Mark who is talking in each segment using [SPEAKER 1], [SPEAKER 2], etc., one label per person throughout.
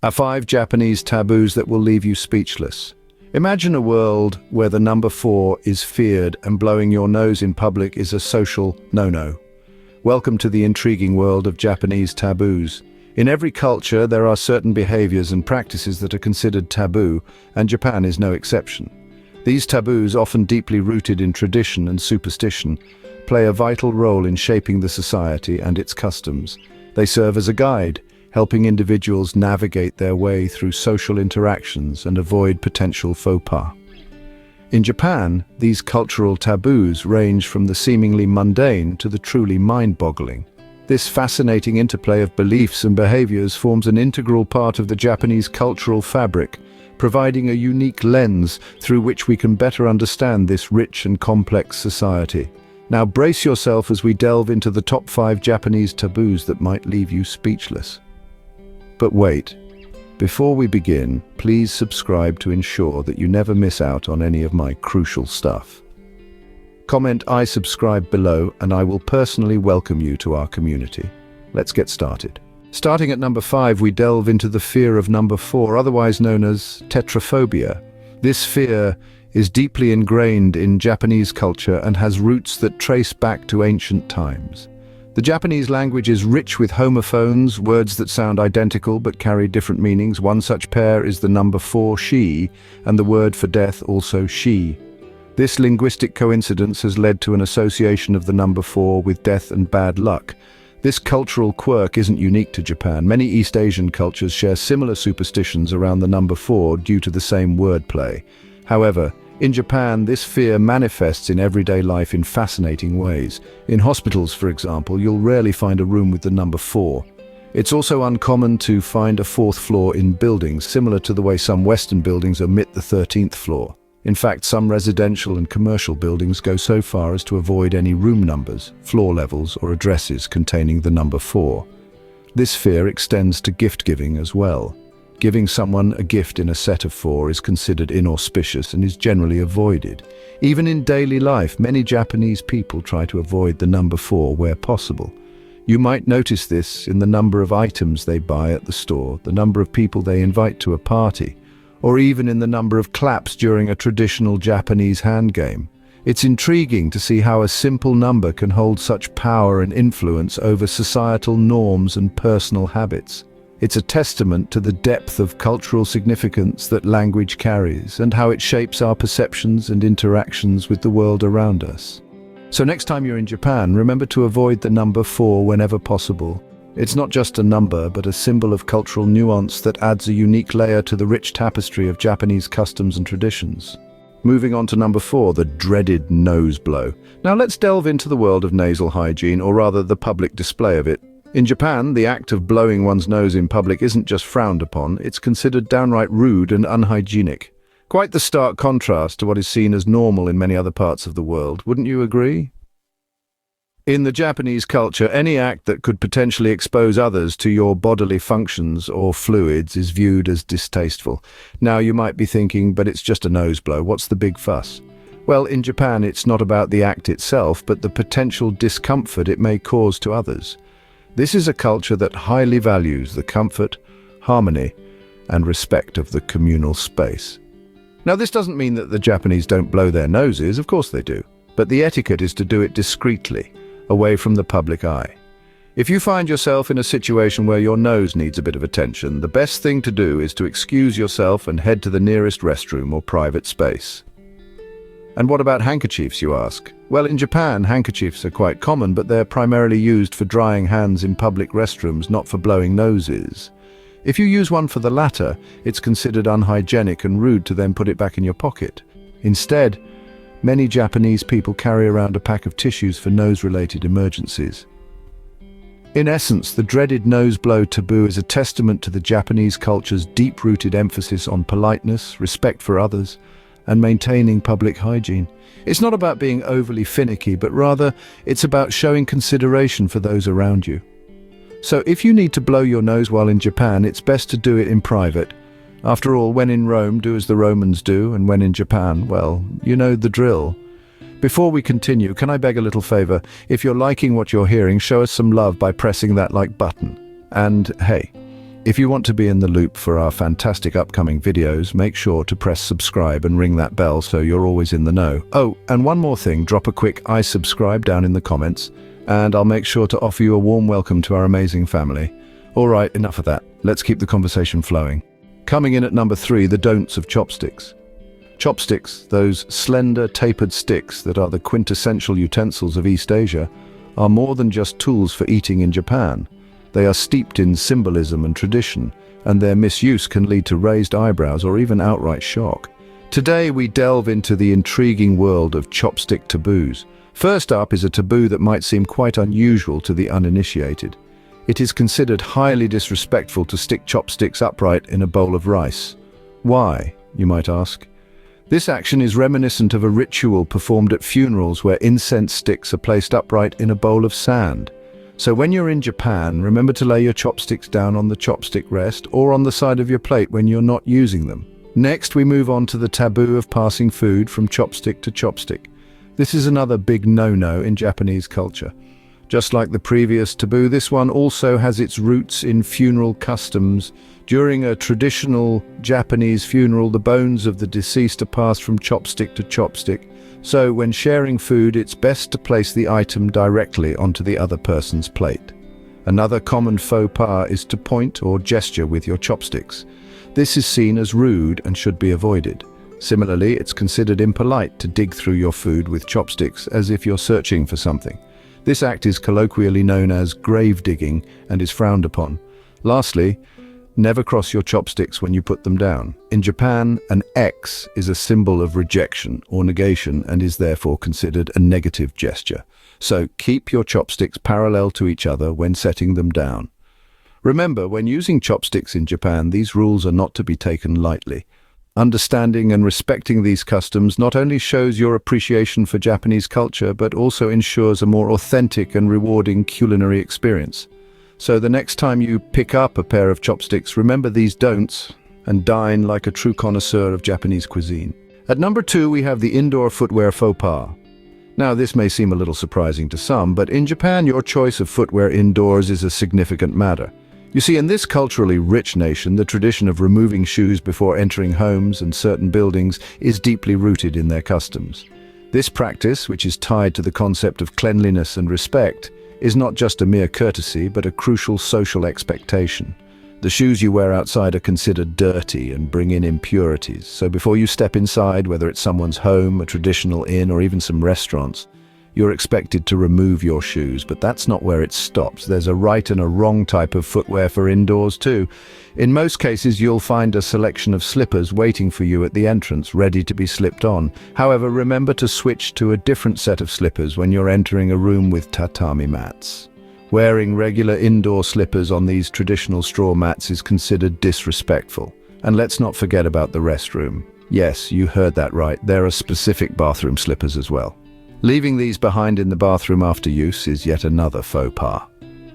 [SPEAKER 1] are 5 Japanese taboos that will leave you speechless. Imagine a world where the number 4 is feared and blowing your nose in public is a social no-no. Welcome to the intriguing world of Japanese taboos. In every culture, there are certain behaviors and practices that are considered taboo, and Japan is no exception. These taboos, often deeply rooted in tradition and superstition, play a vital role in shaping the society and its customs. They serve as a guide, helping individuals navigate their way through social interactions and avoid potential faux pas. In Japan, these cultural taboos range from the seemingly mundane to the truly mind-boggling. This fascinating interplay of beliefs and behaviors forms an integral part of the Japanese cultural fabric, providing a unique lens through which we can better understand this rich and complex society. Now brace yourself as we delve into the top 5 Japanese taboos that might leave you speechless. But wait, before we begin, please subscribe to ensure that you never miss out on any of my crucial stuff. Comment "I subscribe" below and I will personally welcome you to our community. Let's get started. Starting at number 5, we delve into the fear of number 4, otherwise known as tetraphobia. This fear is deeply ingrained in Japanese culture and has roots that trace back to ancient times. The Japanese language is rich with homophones, words that sound identical but carry different meanings. One such pair is the number 4, shi, and the word for death also shi. This linguistic coincidence has led to an association of the number 4 with death and bad luck. This cultural quirk isn't unique to Japan. Many East Asian cultures share similar superstitions around the number 4 due to the same wordplay. However, in Japan, this fear manifests in everyday life in fascinating ways. In hospitals, for example, you'll rarely find a room with the number 4. It's also uncommon to find a 4th floor in buildings, similar to the way some Western buildings omit the 13th floor. In fact, some residential and commercial buildings go so far as to avoid any room numbers, floor levels, or addresses containing the number 4. This fear extends to gift-giving as well. Giving someone a gift in a set of 4 is considered inauspicious and is generally avoided. Even in daily life, many Japanese people try to avoid the number 4 where possible. You might notice this in the number of items they buy at the store, the number of people they invite to a party, or even in the number of claps during a traditional Japanese hand game. It's intriguing to see how a simple number can hold such power and influence over societal norms and personal habits. It's a testament to the depth of cultural significance that language carries and how it shapes our perceptions and interactions with the world around us. So next time you're in Japan, remember to avoid the number 4 whenever possible. It's not just a number, but a symbol of cultural nuance that adds a unique layer to the rich tapestry of Japanese customs and traditions. Moving on to number 4, the dreaded nose blow. Now let's delve into the world of nasal hygiene, or rather the public display of it. In Japan, the act of blowing one's nose in public isn't just frowned upon, it's considered downright rude and unhygienic. Quite the stark contrast to what is seen as normal in many other parts of the world, wouldn't you agree? In the Japanese culture, any act that could potentially expose others to your bodily functions or fluids is viewed as distasteful. Now you might be thinking, but it's just a nose blow, what's the big fuss? Well, in Japan, it's not about the act itself, but the potential discomfort it may cause to others. This is a culture that highly values the comfort, harmony, and respect of the communal space. Now, this doesn't mean that the Japanese don't blow their noses, of course they do, but the etiquette is to do it discreetly, away from the public eye. If you find yourself in a situation where your nose needs a bit of attention, the best thing to do is to excuse yourself and head to the nearest restroom or private space. And what about handkerchiefs, you ask? Well, in Japan, handkerchiefs are quite common, but they're primarily used for drying hands in public restrooms, not for blowing noses. If you use one for the latter, it's considered unhygienic and rude to then put it back in your pocket. Instead, many Japanese people carry around a pack of tissues for nose-related emergencies. In essence, the dreaded nose blow taboo is a testament to the Japanese culture's deep-rooted emphasis on politeness, respect for others, and maintaining public hygiene. It's not about being overly finicky, but rather it's about showing consideration for those around you. So if you need to blow your nose while in Japan, it's best to do it in private. After all, when in Rome, do as the Romans do, and when in Japan, well, you know the drill. Before we continue, can I beg a little favor? If you're liking what you're hearing, show us some love by pressing that like button. And hey, If you want to be in the loop for our fantastic upcoming videos, make sure to press subscribe and ring that bell so you're always in the know. Oh, and one more thing, drop a quick "I subscribe" down in the comments, and I'll make sure to offer you a warm welcome to our amazing family. All right, enough of that. Let's keep the conversation flowing. Coming in at number 3, the don'ts of chopsticks. Chopsticks, those slender, tapered sticks that are the quintessential utensils of East Asia, are more than just tools for eating in Japan. They are steeped in symbolism and tradition, and their misuse can lead to raised eyebrows or even outright shock. Today we delve into the intriguing world of chopstick taboos. First up is a taboo that might seem quite unusual to the uninitiated. It is considered highly disrespectful to stick chopsticks upright in a bowl of rice. Why, you might ask? This action is reminiscent of a ritual performed at funerals where incense sticks are placed upright in a bowl of sand. So when you're in Japan, remember to lay your chopsticks down on the chopstick rest or on the side of your plate when you're not using them. Next, we move on to the taboo of passing food from chopstick to chopstick. This is another big no-no in Japanese culture. Just like the previous taboo, this one also has its roots in funeral customs. During a traditional Japanese funeral, the bones of the deceased are passed from chopstick to chopstick. So when sharing food, it's best to place the item directly onto the other person's plate. Another common faux pas is to point or gesture with your chopsticks. This is seen as rude and should be avoided. Similarly, it's considered impolite to dig through your food with chopsticks as if you're searching for something. This act is colloquially known as grave digging and is frowned upon. Lastly, never cross your chopsticks when you put them down. In Japan, an X is a symbol of rejection or negation and is therefore considered a negative gesture. So keep your chopsticks parallel to each other when setting them down. Remember, when using chopsticks in Japan, these rules are not to be taken lightly. Understanding and respecting these customs not only shows your appreciation for Japanese culture, but also ensures a more authentic and rewarding culinary experience. So the next time you pick up a pair of chopsticks, remember these don'ts and dine like a true connoisseur of Japanese cuisine. At number 2, we have the indoor footwear faux pas. Now, this may seem a little surprising to some, but in Japan, your choice of footwear indoors is a significant matter. You see, in this culturally rich nation, the tradition of removing shoes before entering homes and certain buildings is deeply rooted in their customs. This practice, which is tied to the concept of cleanliness and respect, is not just a mere courtesy, but a crucial social expectation. The shoes you wear outside are considered dirty and bring in impurities, so before you step inside, whether it's someone's home, a traditional inn, or even some restaurants, you're expected to remove your shoes. But that's not where it stops. There's a right and a wrong type of footwear for indoors too. In most cases, you'll find a selection of slippers waiting for you at the entrance, ready to be slipped on. However, remember to switch to a different set of slippers when you're entering a room with tatami mats. Wearing regular indoor slippers on these traditional straw mats is considered disrespectful. And let's not forget about the restroom. Yes, you heard that right. There are specific bathroom slippers as well. Leaving these behind in the bathroom after use is yet another faux pas.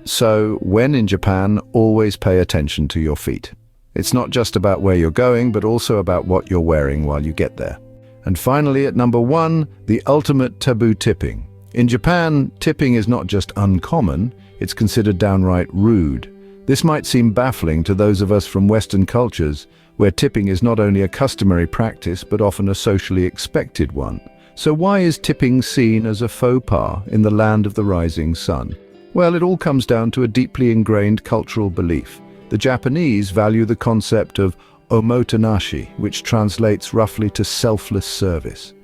[SPEAKER 1] So, when in Japan, always pay attention to your feet. It's not just about where you're going, but also about what you're wearing while you get there. And finally, at number 1, the ultimate taboo, tipping. In Japan, tipping is not just uncommon, it's considered downright rude. This might seem baffling to those of us from Western cultures, where tipping is not only a customary practice, but often a socially expected one. So why is tipping seen as a faux pas in the land of the rising sun? Well, it all comes down to a deeply ingrained cultural belief. The Japanese value the concept of omotenashi, which translates roughly to selfless service.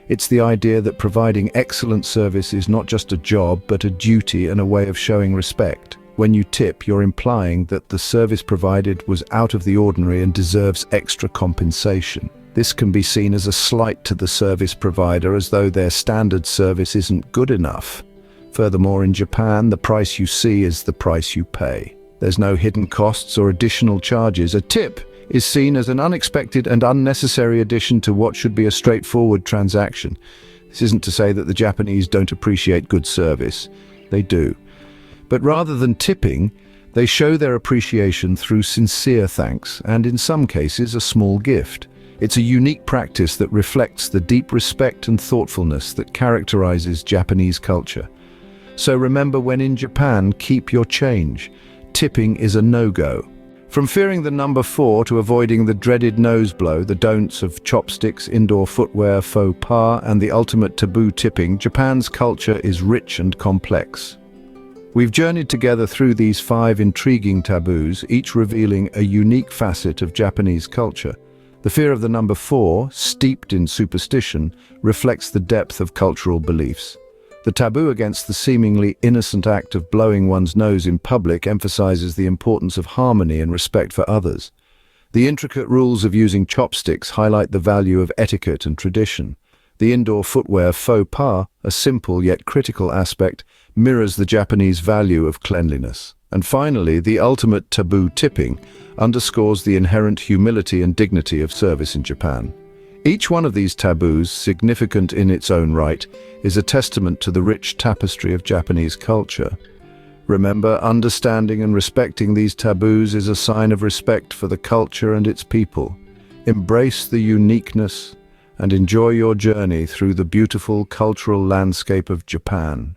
[SPEAKER 1] It's the idea that providing excellent service is not just a job, but a duty and a way of showing respect. When you tip, you're implying that the service provided was out of the ordinary and deserves extra compensation. This can be seen as a slight to the service provider, as though their standard service isn't good enough. Furthermore, in Japan, the price you see is the price you pay. There's no hidden costs or additional charges. A tip is seen as an unexpected and unnecessary addition to what should be a straightforward transaction. This isn't to say that the Japanese don't appreciate good service. They do. But rather than tipping, they show their appreciation through sincere thanks and, in some cases, a small gift. It's a unique practice that reflects the deep respect and thoughtfulness that characterizes Japanese culture. So remember, when in Japan, keep your change. Tipping is a no-go. From fearing the number 4 to avoiding the dreaded nose blow, the don'ts of chopsticks, indoor footwear, faux pas, and the ultimate taboo tipping, Japan's culture is rich and complex. We've journeyed together through these 5 intriguing taboos, each revealing a unique facet of Japanese culture. The fear of the number 4, steeped in superstition, reflects the depth of cultural beliefs. The taboo against the seemingly innocent act of blowing one's nose in public emphasizes the importance of harmony and respect for others. The intricate rules of using chopsticks highlight the value of etiquette and tradition. The indoor footwear faux pas, a simple yet critical aspect, mirrors the Japanese value of cleanliness. And finally, the ultimate taboo tipping underscores the inherent humility and dignity of service in Japan. Each one of these taboos, significant in its own right, is a testament to the rich tapestry of Japanese culture. Remember, understanding and respecting these taboos is a sign of respect for the culture and its people. Embrace the uniqueness and enjoy your journey through the beautiful cultural landscape of Japan.